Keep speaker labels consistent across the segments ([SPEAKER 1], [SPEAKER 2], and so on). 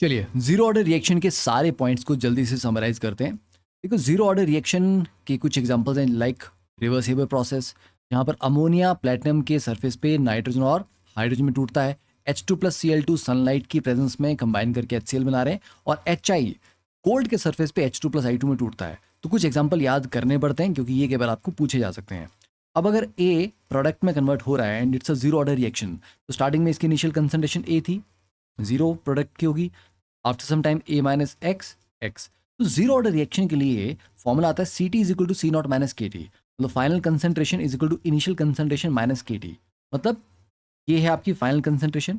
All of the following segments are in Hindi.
[SPEAKER 1] चलिए जीरो ऑर्डर रिएक्शन के सारे पॉइंट्स को जल्दी से समराइज करते हैं। देखो जीरो ऑर्डर रिएक्शन के कुछ एग्जांपल्स हैं लाइक रिवर्सिबल प्रोसेस, यहाँ पर अमोनिया प्लेटिनम के सरफेस पे नाइट्रोजन और हाइड्रोजन में टूटता है। H2+Cl2 सनलाइट की प्रेजेंस में कंबाइन करके HCl बना रहे हैं, और HI गोल्ड के सरफेस पे H2+I2 में टूटता है। तो कुछ एग्जाम्पल याद करने पड़ते हैं क्योंकि ये कई बार आपको पूछे जा सकते हैं। अब अगर A प्रोडक्ट में कन्वर्ट हो रहा है and it's a zero order reaction, तो स्टार्टिंग में इसकी इनिशियल कंसंट्रेशन A थी, जीरो प्रोडक्ट की होगी, after some time A minus x x. तो जीरो ऑर्डर रिएक्शन के लिए फॉर्मूला आता है CT is equal to C not minus KT, मतलब final concentration is equal to initial concentration minus KT। मतलब ये है आपकी फाइनल कंसंट्रेशन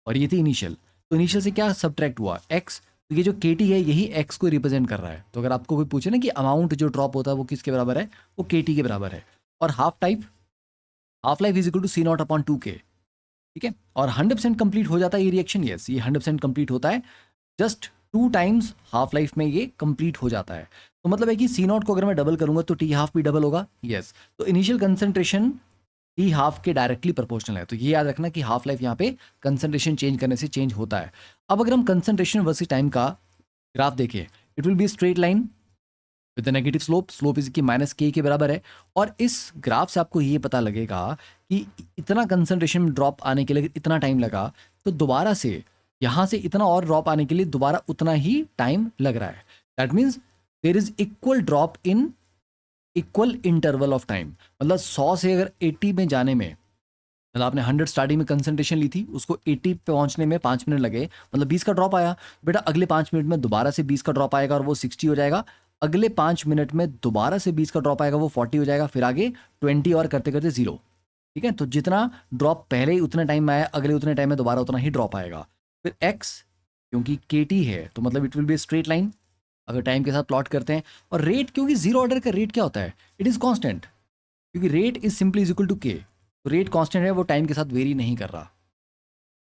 [SPEAKER 1] और ये थी इनिशियल। तो इनिशियल से क्या सब्ट्रैक्ट हुआ x, तो ये जो KT है यही x को रिप्रेजेंट कर रहा है। तो अगर आपको कोई पूछे ना कि अमाउंट जो ड्रॉप होता है वो किसके बराबर है, वो KT के बराबर है। और half life is equal to C not upon 2K, ठीक है। और 100% कंप्लीट हो जाता है ये रिएक्शन, यस ये 100% कंप्लीट होता है, जस्ट 2 टाइम्स हाफ लाइफ में ये कंप्लीट हो जाता है। तो मतलब है कि C नॉट को अगर मैं डबल करूंगा तो T हाफ भी डबल होगा, यस। तो इनिशियल कंसंट्रेशन T हाफ के डायरेक्टली प्रोपोर्शनल है। तो ये याद रखना कि हाफ लाइफ यहाँ पे कंसंट्रेशन चेंज करने से चेंज होता है। अब अगर हम कंसंट्रेशन वर्सेस टाइम का ग्राफ देखें, it will be straight line with negative slope is की माइनस के बराबर है। और इस ग्राफ से आपको ये पता लगेगा कि इतना कंसंट्रेशन ड्रॉप आने के लिए इतना टाइम लगा, तो दोबारा से यहाँ से इतना और ड्रॉप आने के लिए दोबारा उतना ही टाइम लग रहा है। That means there is equal drop in equal interval of time. मतलब 100 से अगर 80 में जाने में, मतलब आपने 100 स्टार्टिंग में कंसंट्रेशन ली थी, उसको 80 पे पहुंचने में 5 मिनट लगे, मतलब 20 का ड्रॉप आया। बेटा अगले 5 मिनट में दोबारा से 20 का ड्रॉप आएगा और वो 60 हो जाएगा। अगले 5 मिनट में दोबारा से 20 का ड्रॉप आएगा, वो 40 हो जाएगा। फिर आगे 20 और करते करते 0, ठीक है। तो जितना ड्रॉप पहले ही उतने टाइम में आया, अगले उतने टाइम में दोबारा उतना ही ड्रॉप आएगा। फिर x क्योंकि KT है तो मतलब it will be straight line अगर टाइम के साथ प्लॉट करते हैं। और रेट, क्योंकि जीरो ऑर्डर का रेट क्या होता है, इट इज कांस्टेंट, क्योंकि rate is simply is equal to K। तो रेट कांस्टेंट है, वो टाइम के साथ वेरी नहीं कर रहा।